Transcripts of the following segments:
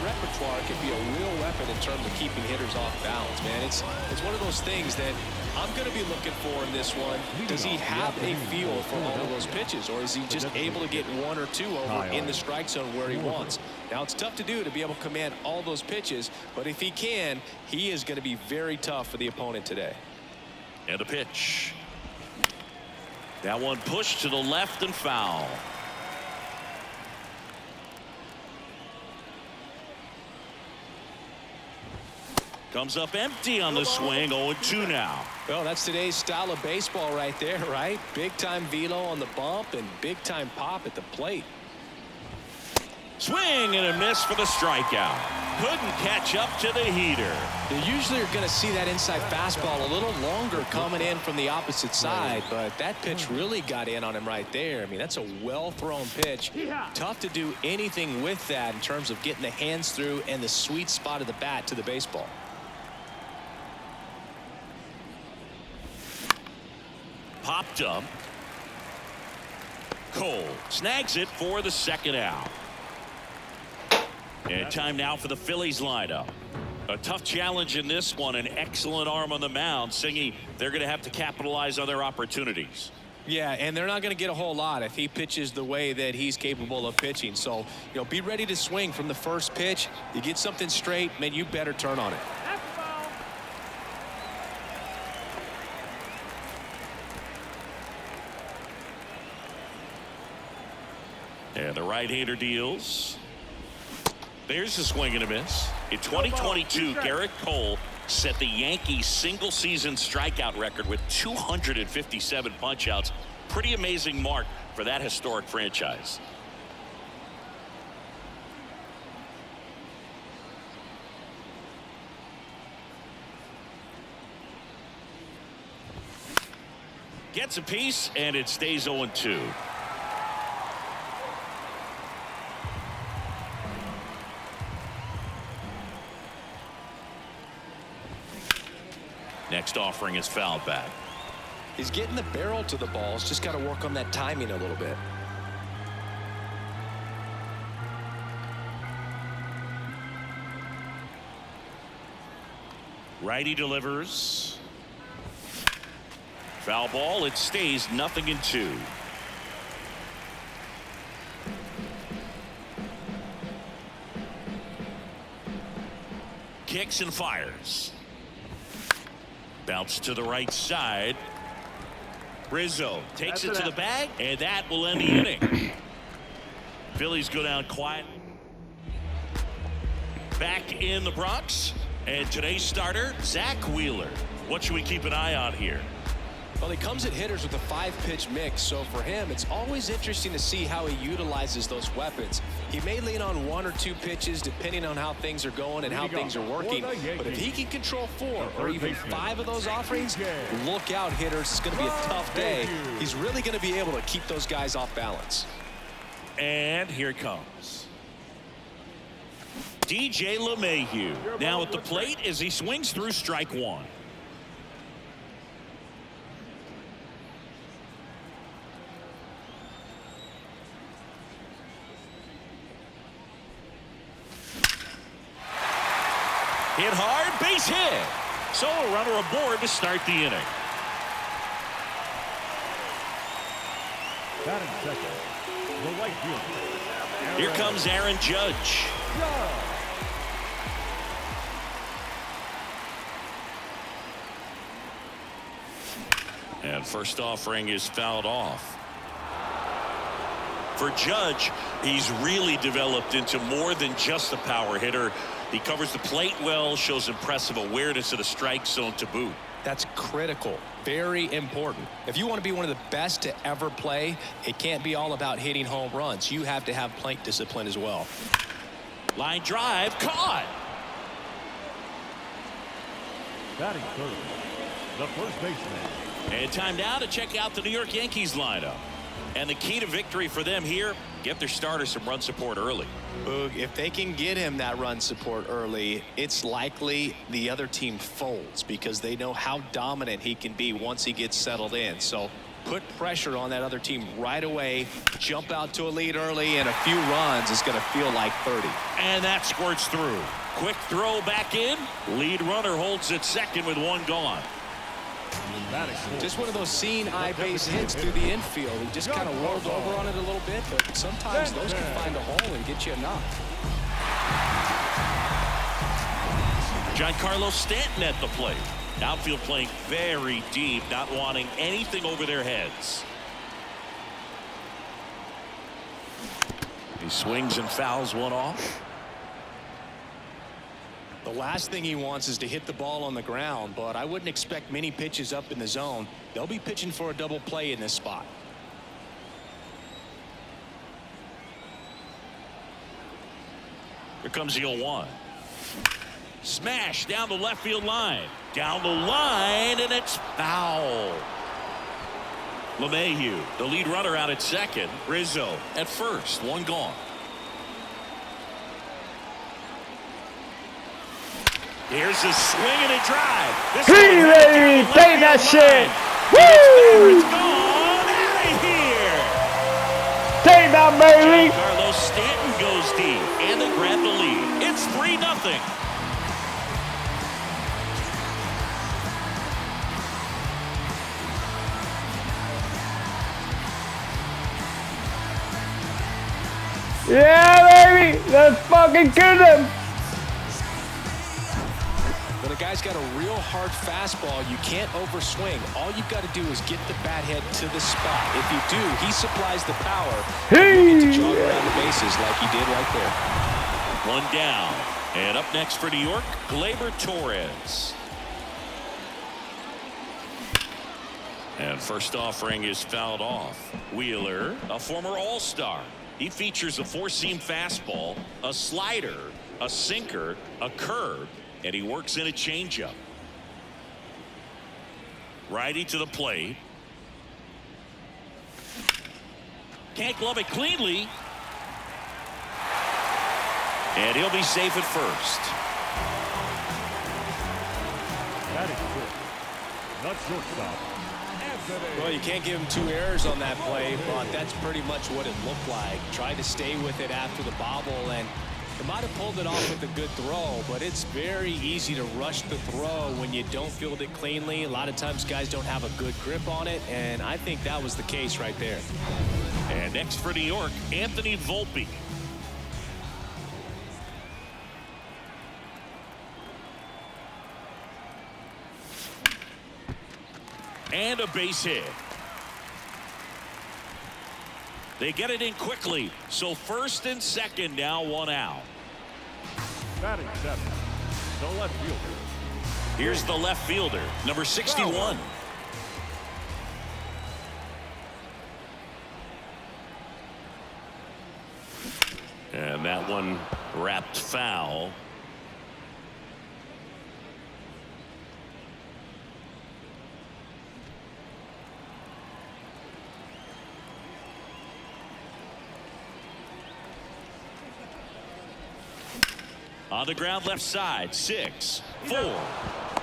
repertoire can be a real weapon in terms of keeping hitters off balance, man. It's one of those things that I'm going to be looking for in this one. Does he have a feel for all of those pitches, or is he just able to get one or two over in the strike zone where he wants? Now, it's tough to do to be able to command all those pitches, but if he can, he is going to be very tough for the opponent today. And a pitch. That one pushed to the left and foul. Comes up empty on the swing. 0-2 now. Well, that's today's style of baseball right there, right? Big-time velo on the bump and big-time pop at the plate. Swing and a miss for the strikeout. Couldn't catch up to the heater. You usually are going to see that inside fastball a little longer coming in from the opposite side, but that pitch really got in on him right there. I mean, that's a well-thrown pitch. Tough to do anything with that in terms of getting the hands through and the sweet spot of the bat to the baseball. Popped up. Cole snags it for the second out. And time now for the Phillies lineup. A tough challenge in this one. An excellent arm on the mound. Singy, they're going to have to capitalize on their opportunities. Yeah, and they're not going to get a whole lot if he pitches the way that he's capable of pitching. So, you know, be ready to swing from the first pitch. You get something straight, man, you better turn on it. And the right-hander deals. There's a swing and a miss. In 2022, Garrett Cole set the Yankees single-season strikeout record with 257 punch-outs. Pretty amazing mark for that historic franchise. Gets a piece, and it stays 0-2. Next offering is fouled back. He's getting the barrel to the balls. Just got to work on that timing a little bit. Righty delivers. Foul ball. It stays 0-2. Kicks and fires. Bounce to the right side. Rizzo takes it to the bag, and that will end the inning. Phillies go down quiet. Back in the Bronx, and today's starter, Zach Wheeler. What should we keep an eye on here? Well, he comes at hitters with a 5-pitch mix, so for him, it's always interesting to see how he utilizes those weapons. He may lean on 1 or 2 pitches depending on how things are going and how things are working, but if he can control 4 or even 5 of those offerings, look out, hitters. It's going to be a tough day. He's really going to be able to keep those guys off balance. And here it comes. DJ LeMahieu now at the plate as he swings through strike 1. Hit hard, base hit. So a runner aboard to start the inning. Batting second, the right fielder. Here comes Aaron Judge. And first offering is fouled off. For Judge, he's really developed into more than just a power hitter. He covers the plate well, shows impressive awareness of the strike zone to boot. That's critical. Very important. If you want to be one of the best to ever play, it can't be all about hitting home runs. You have to have plate discipline as well. Line drive, caught. Batting third, the first baseman. And time now to check out the New York Yankees lineup. And the key to victory for them here, get their starter some run support early. If they can get him that run support early, it's likely the other team folds because they know how dominant he can be once he gets settled in. So put pressure on that other team right away, jump out to a lead early, and a few runs is going to feel like 30. And that squirts through. Quick throw back in. Lead runner holds at second with one gone. Just one of those seeing eye base hits through the infield. He just kind of rolled over on it a little bit, but sometimes those can find a hole and get you a knock. Giancarlo Stanton at the plate. Outfield playing very deep, not wanting anything over their heads. He swings and fouls one off. The last thing he wants is to hit the ball on the ground, but I wouldn't expect many pitches up in the zone. They'll be pitching for a double play in this spot. Here comes the 0-1. Smash down the left field line. Down the line, and it's foul. LeMahieu, the lead runner, out at second. Rizzo at first. One gone. Here's a swing and a drive. This baby, take that shit. Woo! It's gone out of here. Take that, baby. Carlos Stanton goes deep, and they grab the lead. It's 3-0. Yeah, baby. Let's fucking kill them. When a guy's got a real hard fastball, you can't overswing. All you've got to do is get the bat head to the spot. If you do, he supplies the power. Get to jog around the bases like he did right there. One down. And up next for New York, Gleyber Torres. And first offering is fouled off. Wheeler, a former All-Star. He features a four-seam fastball, a slider, a sinker, a curve, and he works in a changeup. Righty to the plate. Can't glove it cleanly. And he'll be safe at first. That is good. Not shortstop. Well, you can't give him 2 errors on that play, but that's pretty much what it looked like. Tried to stay with it after the bobble, and he might have pulled it off with a good throw, but it's very easy to rush the throw when you don't field it cleanly. A lot of times guys don't have a good grip on it, and I think that was the case right there. And next for New York, Anthony Volpe. And a base hit. They get it in quickly. So first and second, now 1 out. Batting seven. The left fielder. Here's the left fielder, number 61. And that one wrapped foul. On the ground left side, 6, 4,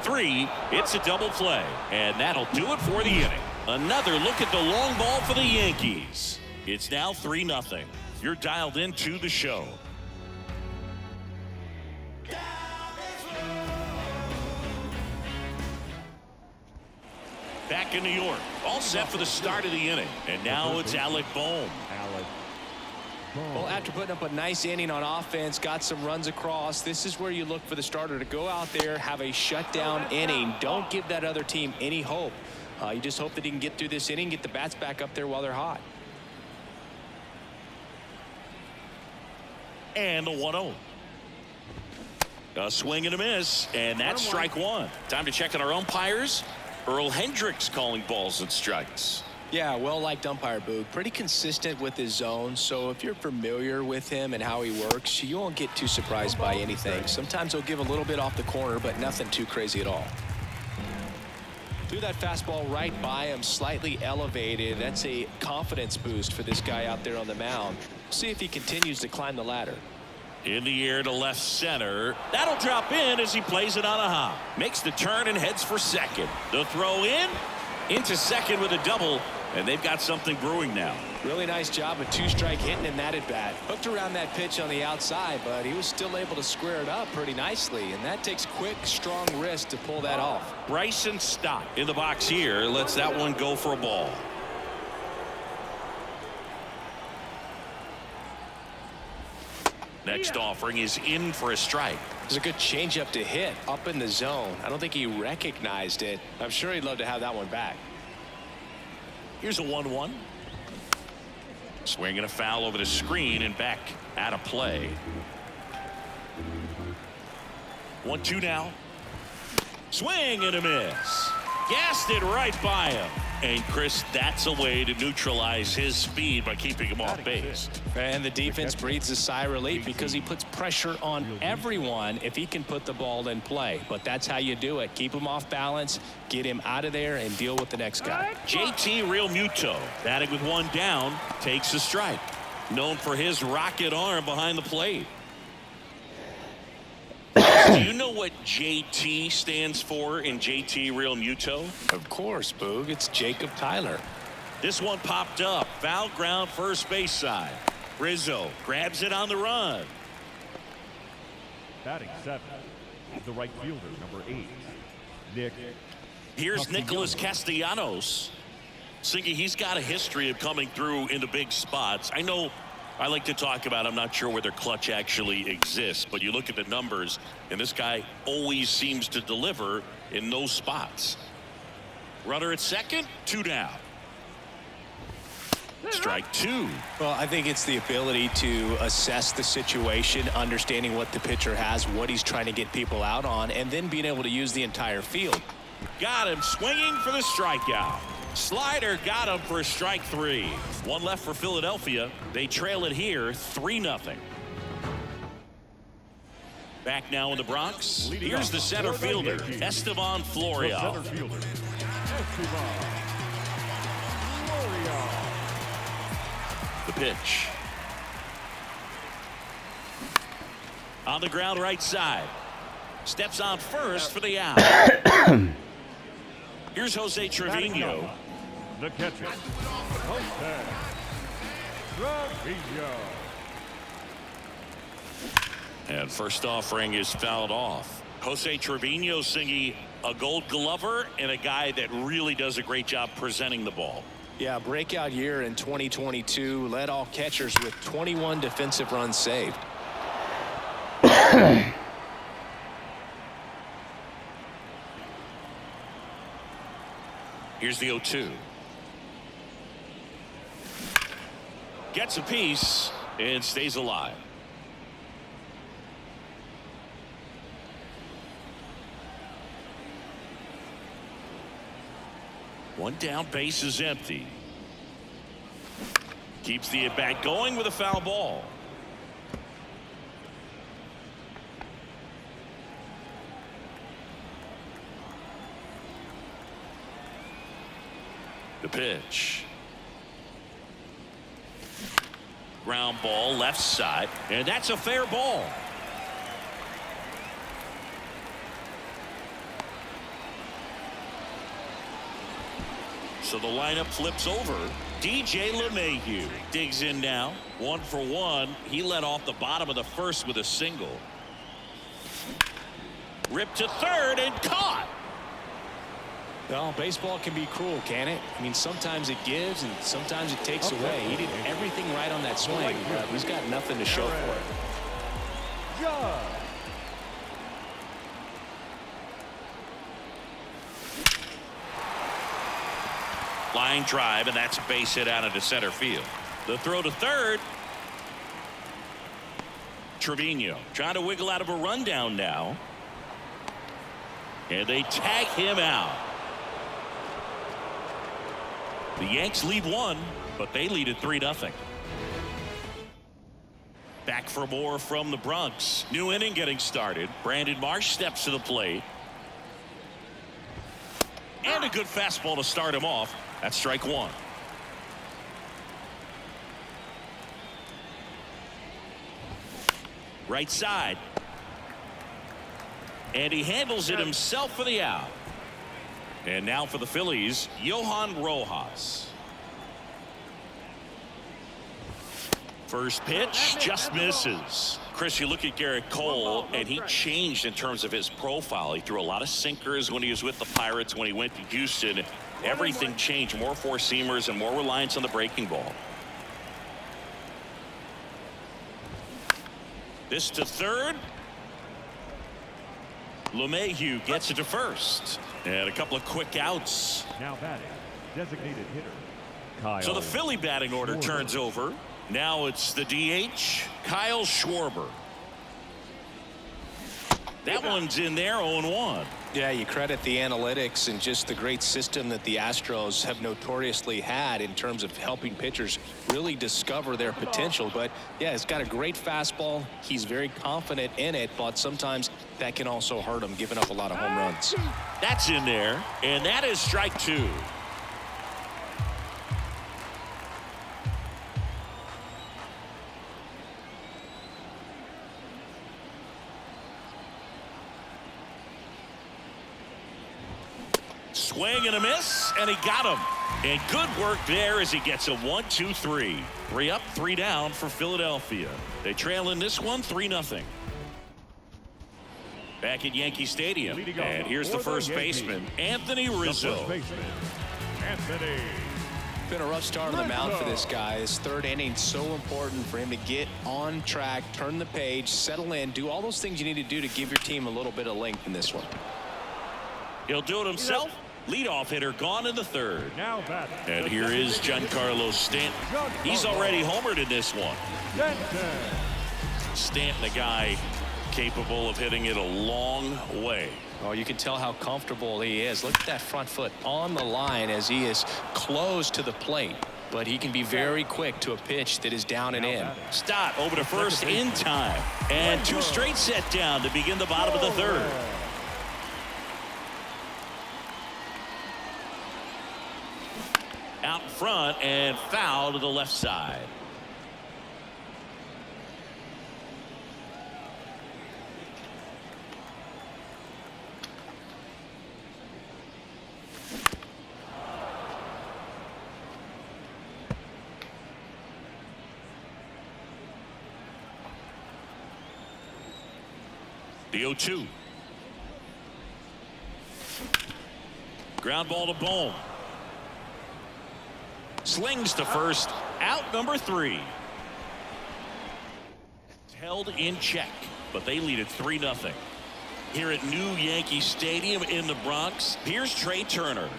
3. It's a double play. And that'll do it for the inning. Another look at the long ball for the Yankees. It's now 3-0. You're dialed into the show. Back in New York, all set for the start of the inning. And now it's Alec Bohm. Well, after putting up a nice inning on offense, got some runs across, this is where you look for the starter to go out there, have a shutdown inning. Don't give that other team any hope. You just hope that he can get through this inning, get the bats back up there while they're hot. And a 1-0. A swing and a miss, and that's strike one. Time to check on our umpires. Earl Hendricks calling balls and strikes. Yeah, well-liked umpire, Boog. Pretty consistent with his zone, so if you're familiar with him and how he works, you won't get too surprised by anything. Sometimes he'll give a little bit off the corner, but nothing too crazy at all. Threw that fastball right by him, slightly elevated. That's a confidence boost for this guy out there on the mound. See if he continues to climb the ladder. In the air to left center. That'll drop in as he plays it on a hop. Makes the turn and heads for second. The throw in. Into second with a double. And they've got something brewing now. Really nice job of two-strike hitting in that at bat. Hooked around that pitch on the outside, but he was still able to square it up pretty nicely. And that takes quick, strong wrist to pull that off. Bryson Stott in the box here lets that one go for a ball. Next offering is in for a strike. It was a good changeup to hit up in the zone. I don't think he recognized it. I'm sure he'd love to have that one back. Here's a 1-1. Swinging a foul over the screen and back out of play. 1-2 now. Swing and a miss. Gassed it right by him. And Chris, that's a way to neutralize his speed by keeping him off base. And the defense breathes a sigh of relief because he puts pressure on everyone if he can put the ball in play. But that's how you do it. Keep him off balance, get him out of there, and deal with the next guy. JT Realmuto, batting with one down, takes a strike. Known for his rocket arm behind the plate. Do you know what JT stands for in JT Realmuto? Of course, Boog. It's Jacob Tyler. This one popped up. Foul ground, first base side. Rizzo grabs it on the run. Batting 7, the right fielder, number 8, Nick. Here's Nicholas Castellanos. Singy, he's got a history of coming through into big spots. I know I like to talk about, I'm not sure whether clutch actually exists, but you look at the numbers, and this guy always seems to deliver in those spots. Runner at second, 2 down. Strike 2. Well, I think it's the ability to assess the situation, understanding what the pitcher has, what he's trying to get people out on, and then being able to use the entire field. Got him swinging for the strikeout. Slider got him for strike 3. One left for Philadelphia. They trail it here 3-0. Back now in the Bronx. Here's the center fielder, Esteban Florial. The pitch. On the ground right side. Steps on first for the out. Here's Jose Trevino. The catcher, Jose Trevino. And first offering is fouled off. Jose Trevino, Singy, a Gold Glover and a guy that really does a great job presenting the ball. Yeah, breakout year in 2022. Led all catchers with 21 defensive runs saved. Here's the 0-2. Gets a piece and stays alive. One down, base is empty. Keeps the at-bat going with a foul ball. The pitch. Ground ball left side, and that's a fair ball. So the lineup flips over. DJ LeMahieu digs in now. 1 for 1. He led off the bottom of the first with a single. Ripped to third and caught. Well, baseball can be cruel, can it? I mean, sometimes it gives and sometimes it takes away. He did everything right on that swing, but he's got nothing to show for it. Line drive, and that's a base hit out into center field. The throw to third. Trevino trying to wiggle out of a rundown now. And they tag him out. The Yanks lead 1, but they lead at 3-0. Back for more from the Bronx. New inning getting started. Brandon Marsh steps to the plate. And a good fastball to start him off. That's strike 1. Right side. And he handles it himself for the out. And now for the Phillies, Johan Rojas. First pitch just misses. Chris, you look at Garrett Cole, and he changed in terms of his profile. He threw a lot of sinkers when he was with the Pirates. When he went to Houston, everything changed. More four-seamers and more reliance on the breaking ball. This to third. LeMahieu gets it to first. And a couple of quick outs. Now batting, designated hitter, Kyle. So the Philly batting order turns over. Now it's the DH, Kyle Schwarber. That one's in there, 0-1. Yeah, you credit the analytics and just the great system that the Astros have notoriously had in terms of helping pitchers really discover their potential. But yeah, it's got a great fastball. He's very confident in it, but sometimes that can also hurt him, giving up a lot of home runs. That's in there, and that is strike two. Swing and a miss, and he got him. And good work there as he gets a 1-2-3. 3 up, 3 down for Philadelphia. They trail in this one 3-0. Back at Yankee Stadium, and here's the first baseman, Anthony Rizzo. Anthony. Been a rough start on the mound for this guy. His third inning, so important for him to get on track, turn the page, settle in, do all those things you need to do to give your team a little bit of length in this one. He'll do it himself. Leadoff hitter gone in the third. Now batting. And here is Giancarlo Stanton. He's already homered in this one. Stanton, a guy capable of hitting it a long way. Oh, you can tell how comfortable he is. Look at that front foot on the line as he is close to the plate. But he can be very quick to a pitch that is down and in. Stott over to first in time. And 2 straight set down to begin the bottom of the third. Out in front and foul to the left side. The 0-2. Ground ball to Bohm. Slings to first. Out number 3. Held in check, but they lead it 3-0. Here at New Yankee Stadium in the Bronx, here's Trey Turner.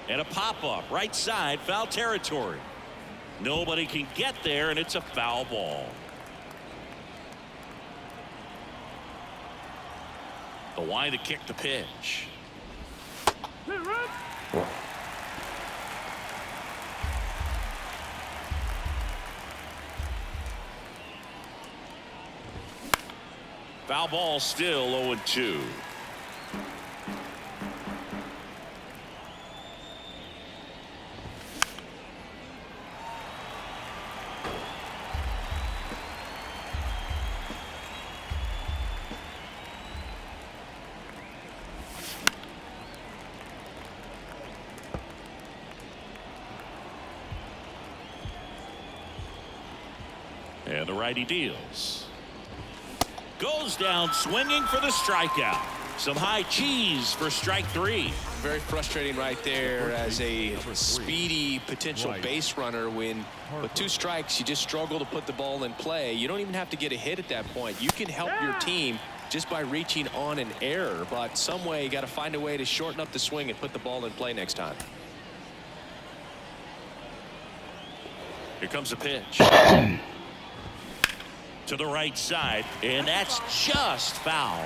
And a pop-up right side, foul territory. Nobody can get there, and it's a foul ball. The wind to kick the pitch. Foul ball, still 0-2. And the righty deals. Goes down swinging for the strikeout. Some high cheese for strike 3. Very frustrating right there as a speedy potential base runner when with 2 strikes you just struggle to put the ball in play. You don't even have to get a hit at that point. You can help your team just by reaching on an error, but some way you got to find a way to shorten up the swing and put the ball in play next time. Here comes a pitch. To the right side, and that's just foul.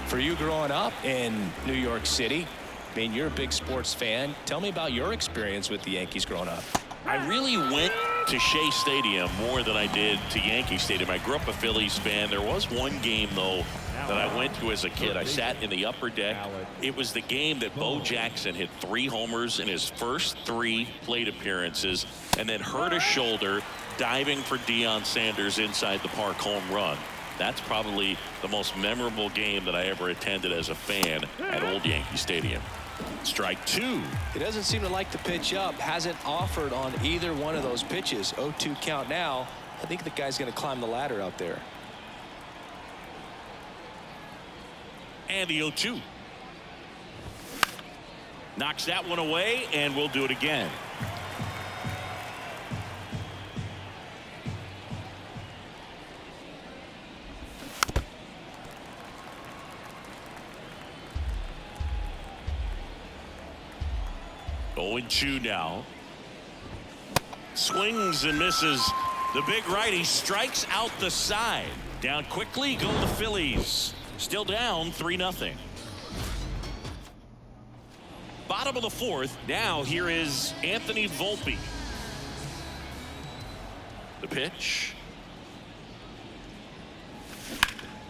For you growing up in New York City, I mean, you're a big sports fan. Tell me about your experience with the Yankees growing up. I really went to Shea Stadium more than I did to Yankee Stadium. I grew up a Phillies fan. There was one game, though, that I went to as a kid. I sat in the upper deck. It was the game that Bo Jackson hit 3 homers in his first 3 plate appearances and then hurt his shoulder diving for Deion Sanders inside the park home run. That's probably the most memorable game that I ever attended as a fan at Old Yankee Stadium. Strike two. He doesn't seem to like the pitch up. Hasn't offered on either one of those pitches. 0-2 count now. I think the guy's going to climb the ladder out there. And the 0-2. Knocks that one away, and we'll do it again. Going 2 now. Swings and misses. The big righty strikes out the side. Down quickly go the Phillies. Still down 3-0. Bottom of the fourth. Now here is Anthony Volpe. The pitch.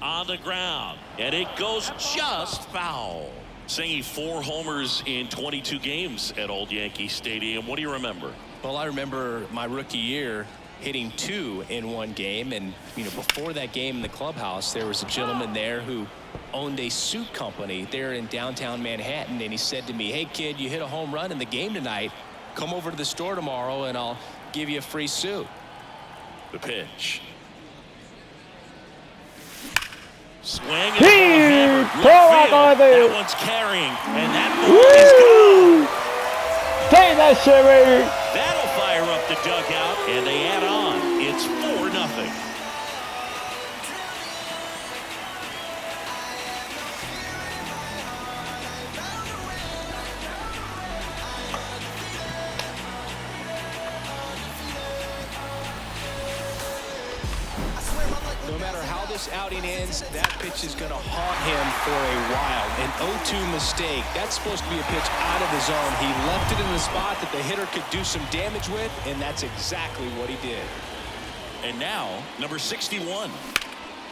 On the ground. And it goes just foul. Saying 4 homers in 22 games at Old Yankee Stadium. What do you remember? Well, I remember my rookie year hitting 2 in one game. And, you know, before that game in the clubhouse, there was a gentleman there who owned a suit company there in downtown Manhattan. And he said to me, hey, kid, you hit a home run in the game tonight. Come over to the store tomorrow and I'll give you a free suit. The pitch. Swing and that one's carrying, and that ball is gone. Take that shit, baby. That'll fire up the dugout, and they add on. It's 4-0. No matter how this outing ends, that pitch is going to haunt him for a while. An 0-2 mistake. That's supposed to be a pitch out of the zone. He left it in the spot that the hitter could do some damage with, and that's exactly what he did. And now, number 61.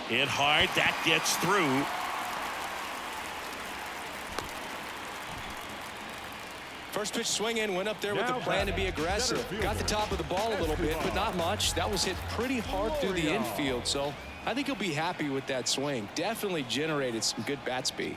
Hit hard. That gets through. First pitch swinging, went up there with the plan to be aggressive. Got the top of the ball a little bit, but not much. That was hit pretty hard through the infield, so I think he'll be happy with that swing. Definitely generated some good bat speed.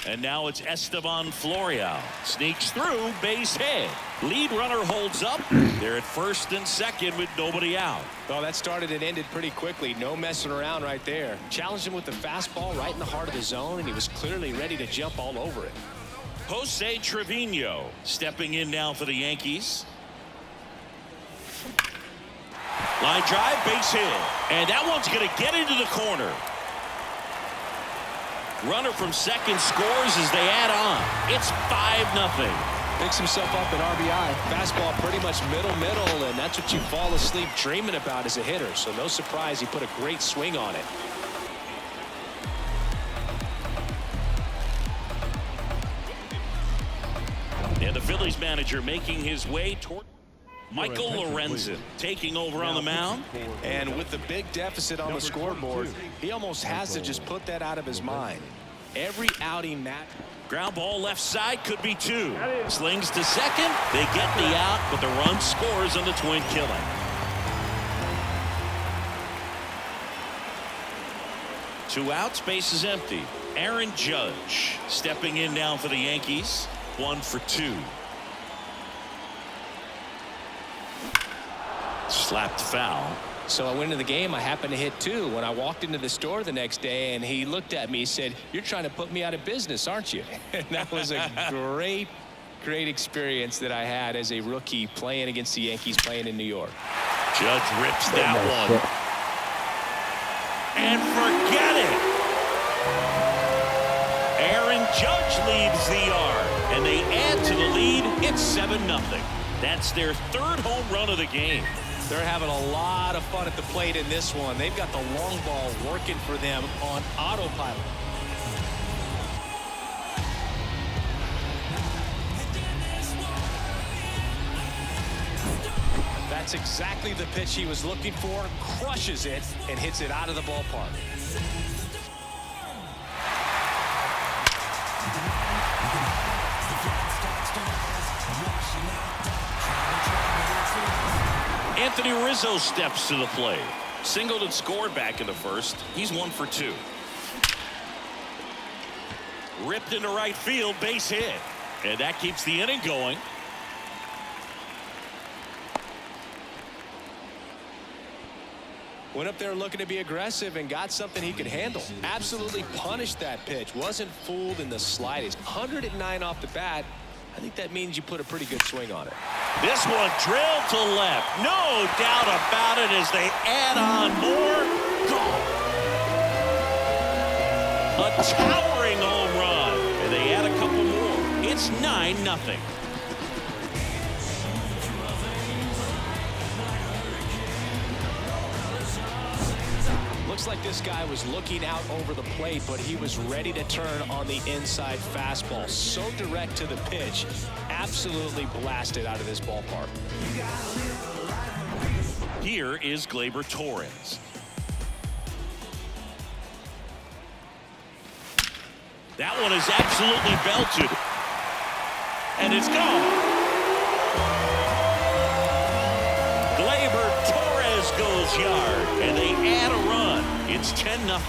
And now it's Esteban Florial. Sneaks through, base hit. Lead runner holds up. They're at first and second with nobody out. Well, that started and ended pretty quickly. No messing around right there. Challenged him with the fastball right in the heart of the zone, and he was clearly ready to jump all over it. Jose Trevino stepping in now for the Yankees. Line drive, base hit. And that one's going to get into the corner. Runner from second scores as they add on. It's 5-0. Picks himself up at RBI. Fastball pretty much middle, and that's what you fall asleep dreaming about as a hitter. So no surprise he put a great swing on it. And the Phillies manager making his way toward Michael Lorenzen taking over on the mound. And with the big deficit on the scoreboard, he almost has to just put that out of his mind. Every outing that ground ball left side could be 2. Slings to second. They get the out, but the run scores on the twin killing. Two outs, base is empty. Aaron Judge stepping in now for the Yankees. 1 for 2. Slapped foul. So I went into the game. I happened to hit 2 when I walked into the store the next day, and he looked at me and said, "You're trying to put me out of business, aren't you?" And that was a great experience that I had as a rookie playing against the Yankees, playing in New York. Judge rips that one. And forget it. Aaron Judge leaves the yard, and they add to the lead. It's 7-0. That's their 3rd home run of the game. They're having a lot of fun at the plate in this one. They've got the long ball working for them on autopilot. That's exactly the pitch he was looking for. Crushes it and hits it out of the ballpark. Anthony Rizzo steps to the plate. Singled and scored back in the first. He's 1 for 2. Ripped into right field, base hit. And that keeps the inning going. Went up there looking to be aggressive and got something he could handle. Absolutely punished that pitch. Wasn't fooled in the slightest. 109 off the bat. I think that means you put a pretty good swing on it. This one drilled to left. No doubt about it as they add on more. Gone. A towering home run. And they add a couple more. It's 9-0. Looks like this guy was looking out over the plate, but he was ready to turn on the inside fastball. So direct to the pitch. Absolutely blasted out of this ballpark. Here is Gleyber Torres. That one is absolutely belted. And it's gone. Gleyber Torres goes yard, and they add a run. It's 10-0,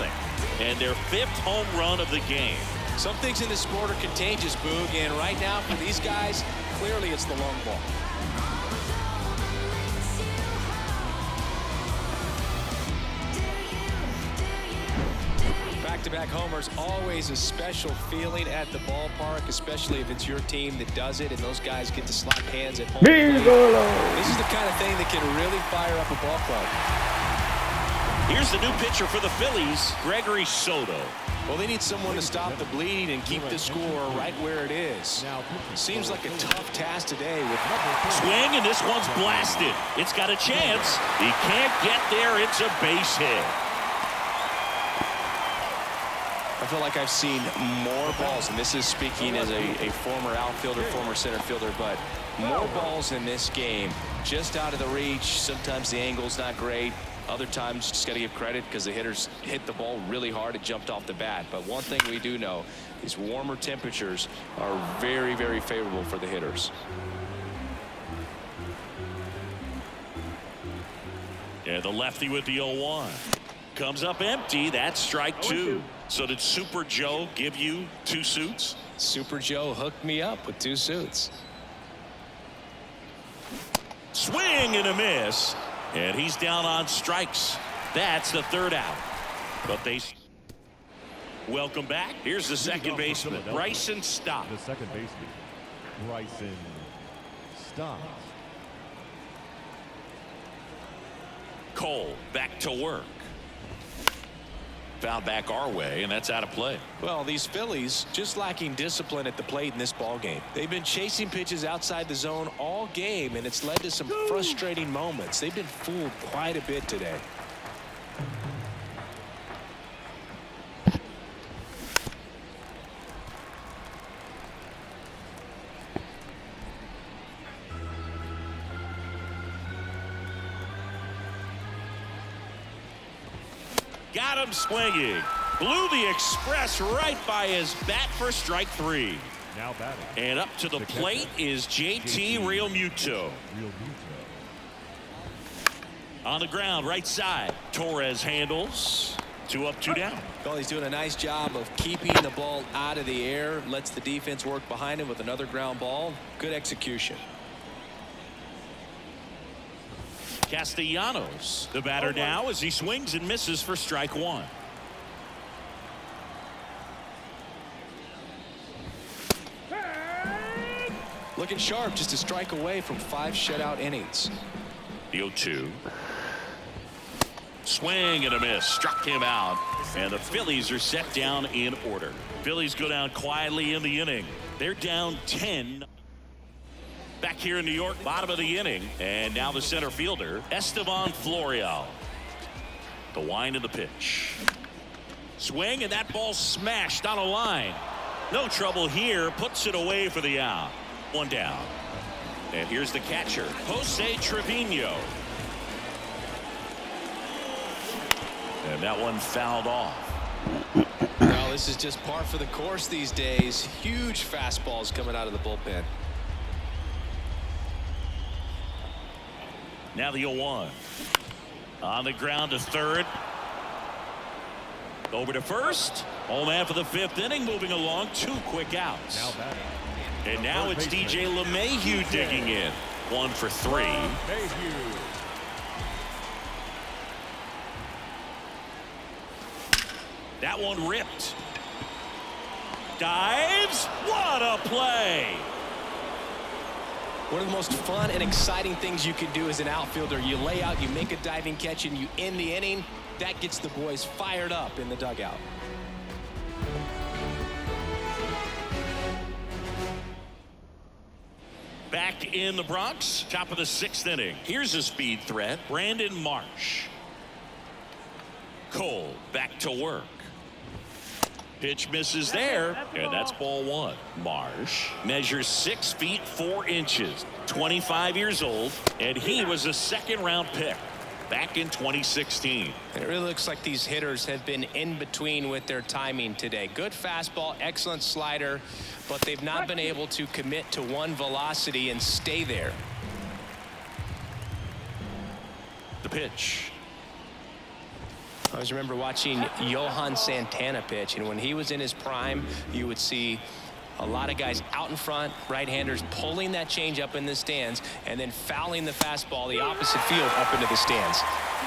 and their 5th home run of the game. Some things in this sport are contagious, Boog, and right now for these guys, clearly it's the long ball. Back-to-back homers, always a special feeling at the ballpark, especially if it's your team that does it and those guys get to slap hands at home. This is the kind of thing that can really fire up a ball club. Here's the new pitcher for the Phillies, Gregory Soto. Well, they need someone to stop the bleeding and keep the score right where it is. Seems like a tough task today. Swing, and this one's blasted. It's got a chance. He can't get there. It's a base hit. I feel like I've seen more balls, and this is speaking as a former outfielder, former center fielder, but more balls in this game just out of the reach. Sometimes the angle's not great. Other times, just got to give credit because the hitters hit the ball really hard. It jumped off the bat. But one thing we do know is warmer temperatures are very, very favorable for the hitters. And the lefty with the 0-1. Comes up empty. That's strike 2. So did Super Joe give you 2 suits? Super Joe hooked me up with 2 suits. Swing and a miss. And he's down on strikes. That's the 3rd out. But they welcome back. Here's the second baseman, Bryson Stott. The second baseman, Bryson Stott. Cole back to work. Foul back our way, and that's out of play. Well, these Phillies just lacking discipline at the plate in this ball game. They've been chasing pitches outside the zone all game, and it's led to some frustrating moments. They've been fooled quite a bit today. Got him swinging. Blew the express right by his bat for strike 3. Now batting. And up to the plate is JT Realmuto. On the ground, right side. Torres handles. 2 up, 2 down. Well, he's doing a nice job of keeping the ball out of the air. Lets the defense work behind him with another ground ball. Good execution. Castellanos, the batter now as he swings and misses for strike 1. Looking sharp, just a strike away from 5 shutout innings. The 0-2. Swing and a miss. Struck him out. And the Phillies are set down in order. Phillies go down quietly in the inning. They're down 10. Back here in New York, bottom of the inning. And now the center fielder, Estevan Florial. The wind of the pitch. Swing, and that ball smashed on a line. No trouble here. Puts it away for the out. 1 down. And here's the catcher, Jose Trevino. And that one fouled off. Well, this is just par for the course these days. Huge fastballs coming out of the bullpen. Now the 0-1. On the ground to 3rd. Over to 1st. Home half of the 5th inning, moving along. 2 quick outs. Now batting. And now it's DJ LeMahieu digging in. 1 for 3. That one ripped. Dives. What a play. One of the most fun and exciting things you can do as an outfielder. You lay out, you make a diving catch, and you end the inning. That gets the boys fired up in the dugout. Back in the Bronx, top of the 6th inning. Here's a speed threat, Brandon Marsh. Cole back to work. Pitch misses there, and that's ball 1. Marsh measures 6 feet 4 inches, 25 years old, and he was a 2nd-round pick back in 2016. And it really looks like these hitters have been in between with their timing today. Good fastball, excellent slider, but they've not been able to commit to one velocity and stay there. The pitch. I always remember watching Johan Santana pitch, and when he was in his prime, you would see a lot of guys out in front, right-handers pulling that change up in the stands, and then fouling the fastball the opposite field up into the stands.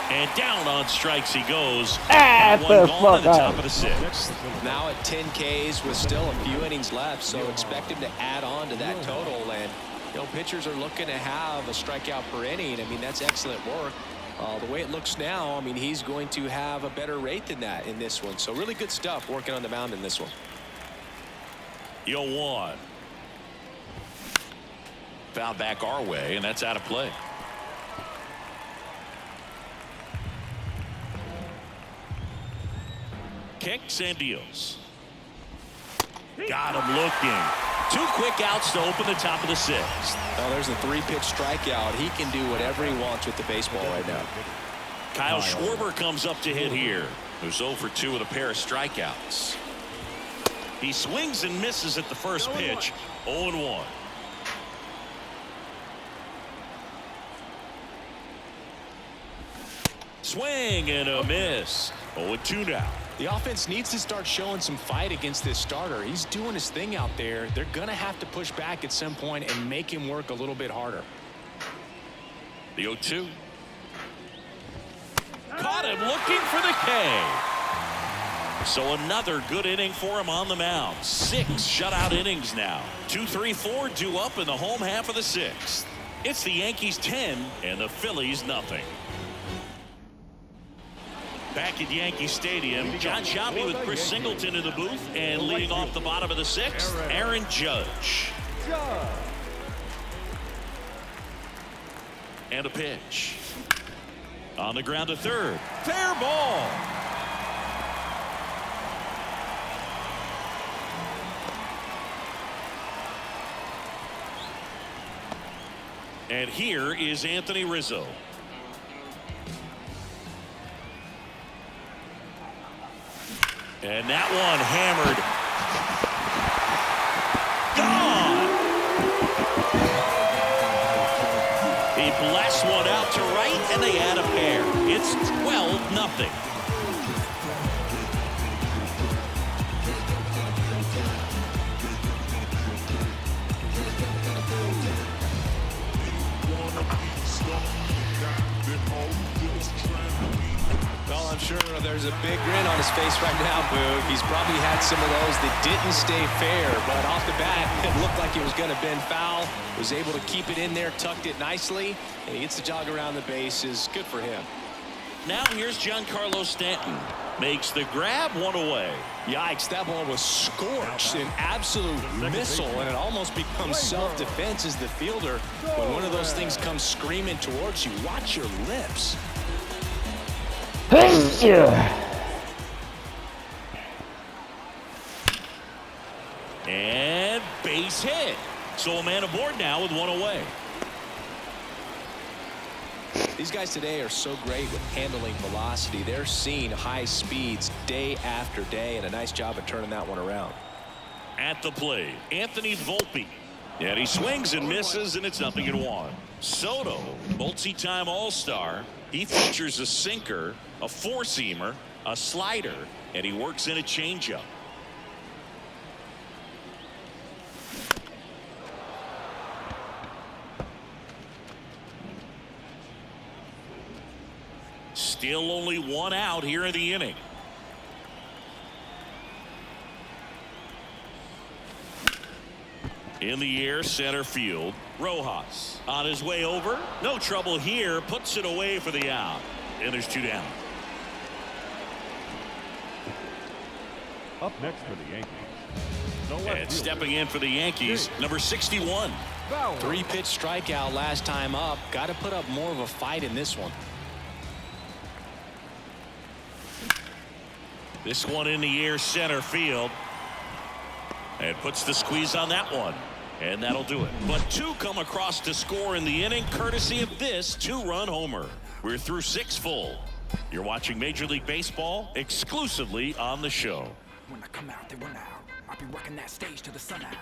And down on strikes he goes. Ah, One gone to the top of the 6th. Now at 10 Ks with still a few innings left, so expect him to add on to that total. And you know, pitchers are looking to have a strikeout per inning. I mean, that's excellent work. The way it looks now, I mean, he's going to have a better rate than that in this one. So really good stuff working on the mound in this one. 0-1. Foul back our way, and that's out of play. Kicks and deals. Got him looking. 2 quick outs to open the top of the 6th. Oh, there's a 3-pitch strikeout. He can do whatever he wants with the baseball right now. Kyle Schwarber comes up to hit here. Who's 0 for 2 with a pair of strikeouts. He swings and misses at the first pitch. 0-1. Swing and a miss. 0-2 now. The offense needs to start showing some fight against this starter. He's doing his thing out there. They're going to have to push back at some point and make him work a little bit harder. The 0-2. Caught him looking for the K. So another good inning for him on the mound. 6 shutout innings now. 2, 3, 4 due up in the home half of the 6th. It's the Yankees 10 and the Phillies nothing. Back at Yankee Stadium, John Sciambi with Chris Singleton in the booth, and leading off the bottom of the 6th, Aaron Judge. And a pitch. On the ground to 3rd. Fair ball. And here is Anthony Rizzo. And that one hammered. Gone. He blasts one out to right, and they add a pair. It's 12-0. Well, I'm sure there's a big grin on his face right now, Boog. He's probably had some of those that didn't stay fair, but off the bat, it looked like it was going to bend foul. Was able to keep it in there, tucked it nicely, and he gets the jog around the bases. Good for him. Now here's Giancarlo Stanton. Makes the grab, one away. Yikes, that ball was scorched, an absolute missile, and it almost becomes self-defense as the fielder. When one of those things comes screaming towards you, watch your lips. And base hit. So a man aboard now with one away. These guys today are so great with handling velocity. They're seeing high speeds day after day, and a nice job of turning that one around. At the plate, Anthony Volpe. And he swings and misses, and it's 0-1. Soto, multi-time All-Star. He features a sinker, a four-seamer, a slider, and he works in a changeup. Still only one out here in the inning. In the air, center field. Rojas on his way over. No trouble here. Puts it away for the out. And there's 2 down. Up next for the Yankees. And stepping in for the Yankees, number 61. 3-pitch strikeout last time up. Got to put up more of a fight in this one. This one in the air, center field. And puts the squeeze on that one. And that'll do it. But 2 come across to score in the inning, courtesy of this 2-run homer. We're through 6 full. You're watching Major League Baseball exclusively on the show. When I come out, they run out. I'll be working that stage till the sun out.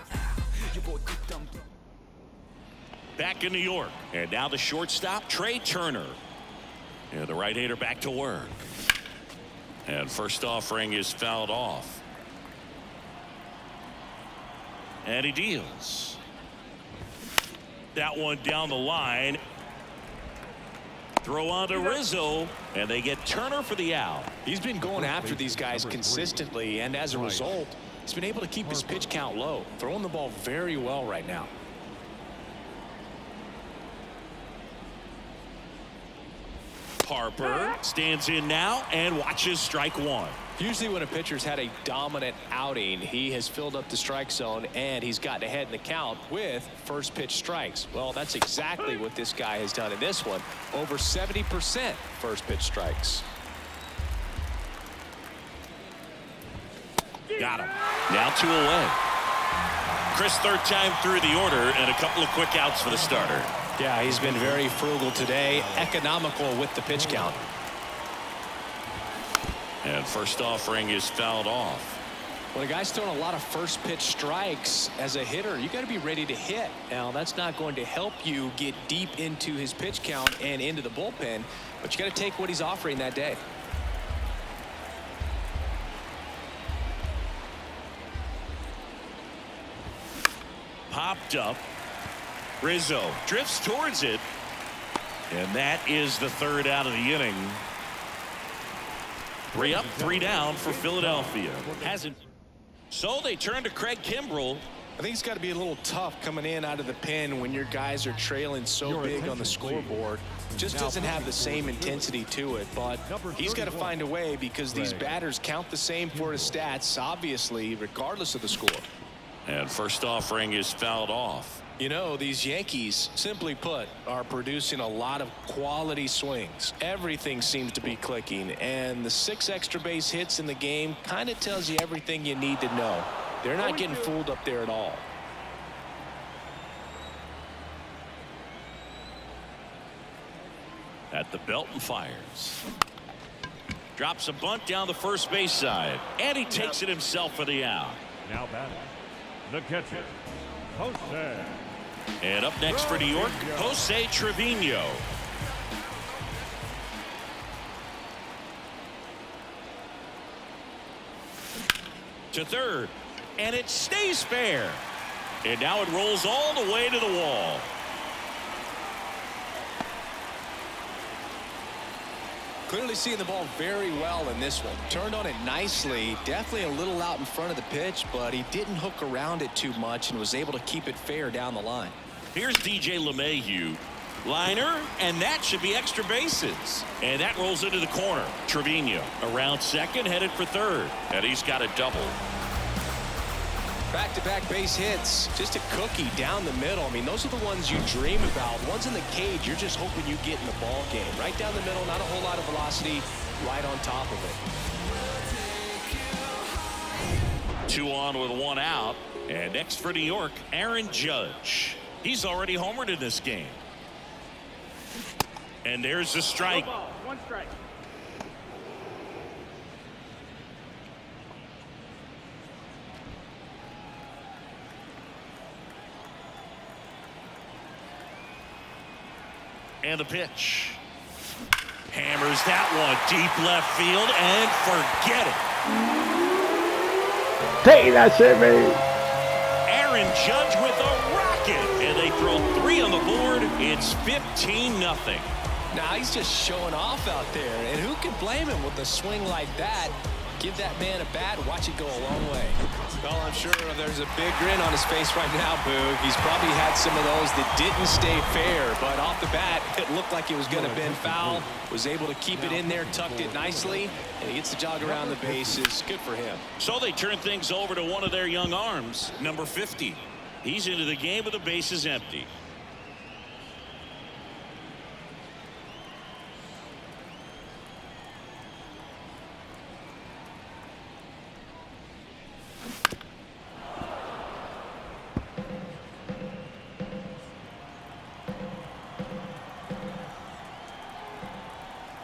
Your boy cooked them. Back in New York. And now the shortstop, Trey Turner. And the right-hander back to work. And first offering is fouled off. And he deals. That one down the line. Throw on to Rizzo, and they get Turner for the out. He's been going after these guys consistently, and as a result, he's been able to keep his pitch count low, throwing the ball very well right now. Harper stands in now and watches strike 1. Usually when a pitcher's had a dominant outing, he has filled up the strike zone and he's gotten ahead in the count with first pitch strikes. Well, that's exactly what this guy has done in this one. Over 70% first pitch strikes. Got him. Now 2 away. Chris, 3rd time through the order and a couple of quick outs for the starter. Yeah, he's been very frugal today, economical with the pitch count. And first offering is fouled off. When a guy's throwing a lot of first pitch strikes as a hitter, you got to be ready to hit. Now, that's not going to help you get deep into his pitch count and into the bullpen, but you got to take what he's offering that day. Popped up. Rizzo drifts towards it. And that is the 3rd out of the inning. 3 up, 3 down for Philadelphia. Hasn't. So they turn to Craig Kimbrell. I think it's got to be a little tough coming in out of the pen when your guys are trailing so big on the scoreboard. Just doesn't have the same intensity to it, but he's got to find a way because these batters count the same for his stats, obviously, regardless of the score. And first offering is fouled off. You know, these Yankees, simply put, are producing a lot of quality swings. Everything seems to be clicking, and the 6 extra base hits in the game kind of tells you everything you need to know. They're not getting fooled up there at all. At the belt and fires. Drops a bunt down the first base side, and he takes it himself for the out. Now batting, the catcher, Jose. And up next for New York, Jose Trevino. To third, and it stays fair. And now it rolls all the way to the wall. Clearly seeing the ball very well in this one. Turned on it nicely. Definitely a little out in front of the pitch, but he didn't hook around it too much and was able to keep it fair down the line. Here's DJ LeMahieu. Liner, and that should be extra bases. And that rolls into the corner. Trevino around second, headed for third. And he's got a double. Back-to-back base hits. Just a cookie down the middle. I mean, those are the ones you dream about. Ones in the cage, you're just hoping you get in the ball game. Right down the middle, not a whole lot of velocity, right on top of it. 2 on with 1 out. And next for New York, Aaron Judge. He's already homered in this game. And there's the strike. 1 strike. And the pitch. Hammers that one deep left field and forget it. Take that shit, baby. Aaron Judge with a rocket. And they throw 3 on the board. It's 15-0. Now he's just showing off out there, and who can blame him with a swing like that? Give that man a bat, watch it go a long way. Well, I'm sure there's a big grin on his face right now, Boog. He's probably had some of those that didn't stay fair, but off the bat, it looked like it was going to bend foul. Was able to keep it in there, tucked it nicely, and he gets the jog around the bases. Good for him. So they turn things over to one of their young arms, number 50. He's into the game with the bases empty.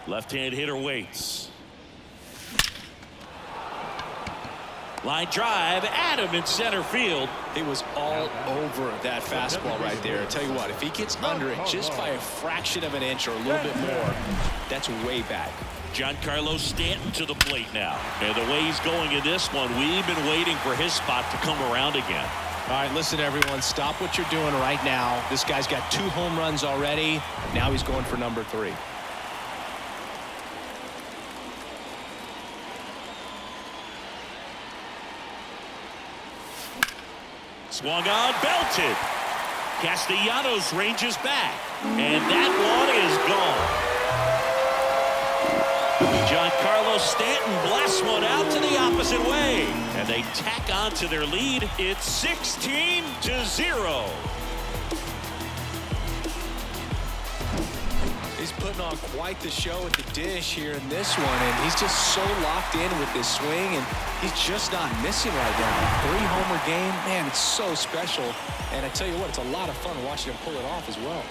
Left-hand hitter waits. Line drive, Adam in center field. He was all over that fastball right there. I tell you what, if he gets under it just by a fraction of an inch or a little bit more, that's way back. Giancarlo Stanton to the plate now. And the way he's going in this one, we've been waiting for his spot to come around again. All right, listen, everyone, stop what you're doing right now. This guy's got 2 home runs already. Now he's going for number 3. Swung on, belted. Castellanos ranges back. And that one is gone. Giancarlo Stanton blasts one out to the opposite way. And they tack on to their lead. It's 16-0. He's putting on quite the show at the dish here in this one, and he's just so locked in with this swing, and he's just not missing right now. 3-homer game, man, it's so special. And I tell you what, it's a lot of fun watching him pull it off as well.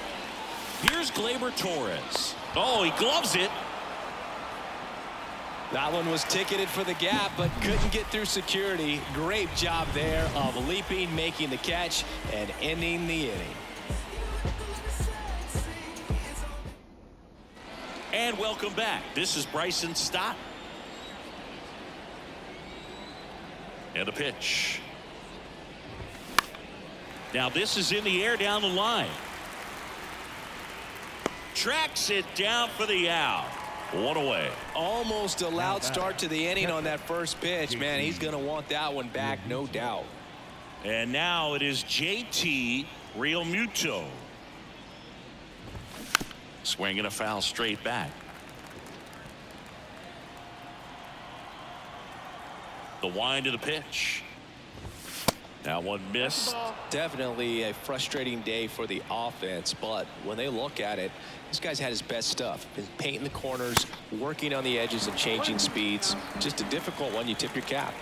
Here's Gleyber Torres. Oh, he gloves it. That one was ticketed for the gap, but couldn't get through security. Great job there of leaping, making the catch, and ending the inning. And welcome back. This is Bryson Stott. And a pitch. Now this is in the air down the line. Tracks it down for the out. 1 away. Almost a loud start to the inning on that first pitch. Man, he's going to want that one back, no doubt. And now it is JT Realmuto. Swinging a foul straight back. The wind of the pitch. Now one missed. Definitely a frustrating day for the offense, but when they look at it, this guy's had his best stuff. Been painting the corners, working on the edges and changing speeds. Just a difficult one. You tip your cap.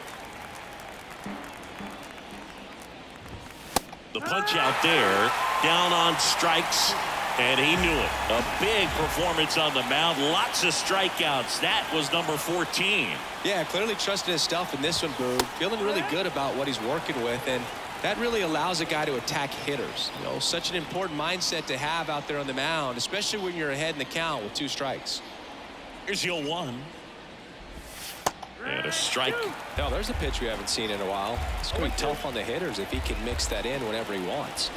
The punch out there, down on strikes, and he knew it. A big performance on the mound. Lots of strikeouts. That was number 14. Yeah, clearly trusting his stuff in this one, Boog. Feeling really good about what he's working with, and that really allows a guy to attack hitters. You know, such an important mindset to have out there on the mound, especially when you're ahead in the count with 2 strikes. Here's the 0-1. And a strike. Now, there's a pitch we haven't seen in a while. It's going to be tough on the hitters if he can mix that in whenever he wants.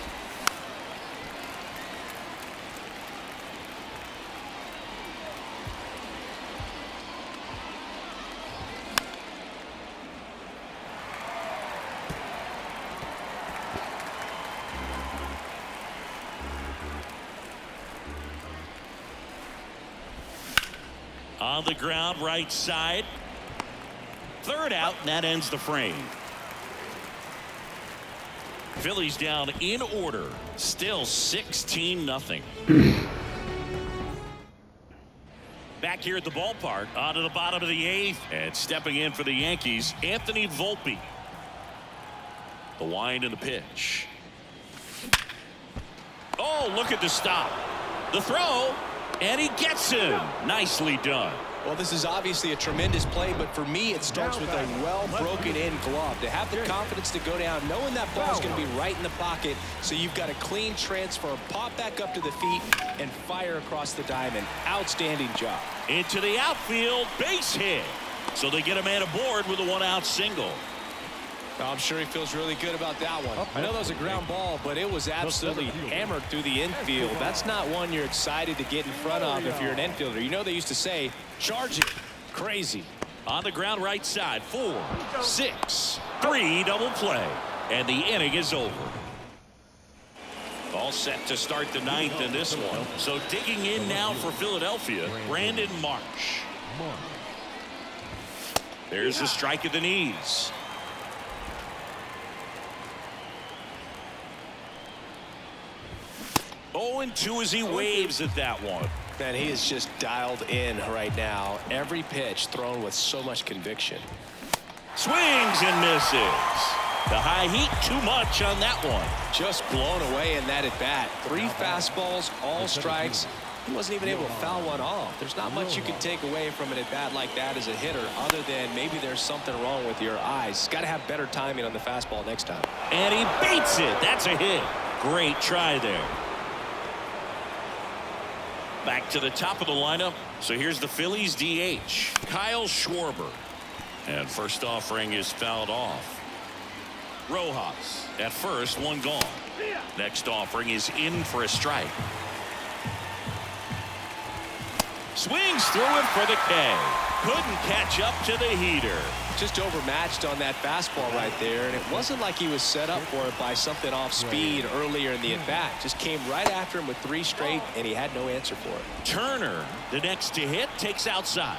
On the ground, right side. Third out, and that ends the frame. Phillies down in order. Still 16-0. Back here at the ballpark, on to the bottom of the 8th. And stepping in for the Yankees, Anthony Volpe. The wind and the pitch. Oh, look at the stop. The throw. And he gets him. Nicely done. Well, this is obviously a tremendous play, but for me, it starts with a well-broken-in glove. To have the confidence to go down, knowing that ball's going to be right in the pocket, so you've got a clean transfer, pop back up to the feet, and fire across the diamond. Outstanding job. Into the outfield, base hit. So they get a man aboard with a 1-out single. I'm sure he feels really good about that one. I know that was a ground ball, but it was absolutely hammered through the infield. That's not one you're excited to get in front of if you're an infielder. You know they used to say, charge it. Crazy. On the ground right side, 4, 6, 3, double play. And the inning is over. All set to start the 9th in this one. So digging in now for Philadelphia, Brandon Marsh. There's a strike at the knees. 0-2 as he waves at that one. Man, he is just dialed in right now. Every pitch thrown with so much conviction. Swings and misses. The high heat too much on that one. Just blown away in that at bat. 3 fastballs, all strikes. He wasn't even able to foul one off. There's not much you can take away from an at bat like that as a hitter, other than maybe there's something wrong with your eyes. Got to have better timing on the fastball next time. And he beats it. That's a hit. Great try there. Back to the top of the lineup. So here's the Phillies DH, Kyle Schwarber. And first offering is fouled off. Rojas at first, 1 gone. Next offering is in for a strike. Swings through it for the K. Couldn't catch up to the heater. Just overmatched on that fastball right there, and it wasn't like he was set up for it by something off speed earlier in the at-bat. Just came right after him with 3 straight, and he had no answer for it. Turner, the next to hit, takes outside.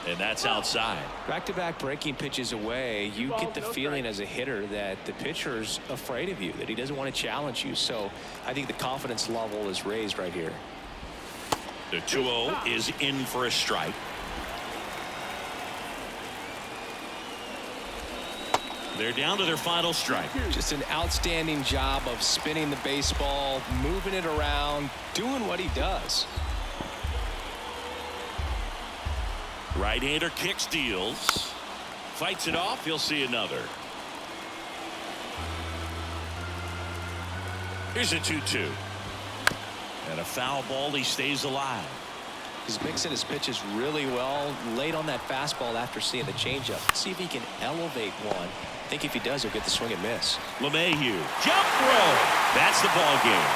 And that's outside. Back-to-back breaking pitches away, you get the feeling as a hitter that the pitcher's afraid of you, that he doesn't want to challenge you. So I think the confidence level is raised right here. The 2-0 is in for a strike. They're down to their final strike. Just an outstanding job of spinning the baseball, moving it around, doing what he does. Right-hander kicks, deals. Fights it off. He'll see another. Here's a 2-2. And a foul ball. He stays alive. He's mixing his pitches really well late on that fastball after seeing the changeup. See if he can elevate one. I think if he does, he'll get the swing and miss. LeMahieu. Jump roll. That's the ball game.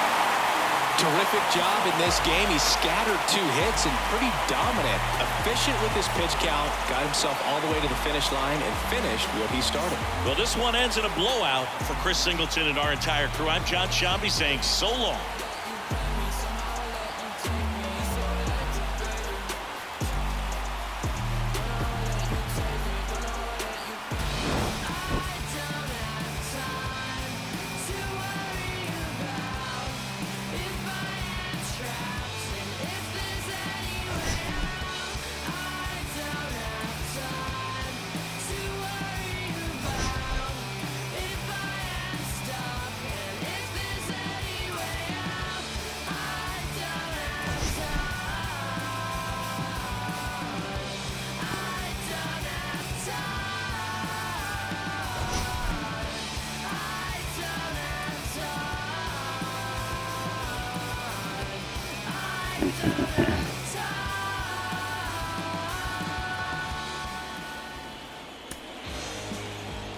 Terrific job in this game. He scattered 2 hits and pretty dominant. Efficient with his pitch count. Got himself all the way to the finish line and finished what he started. Well, this one ends in a blowout for Chris Singleton and our entire crew. I'm John Shambi saying so long.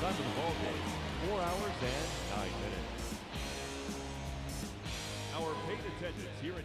Time of the ball game, 4 hours and 9 minutes. Our paid attendance here at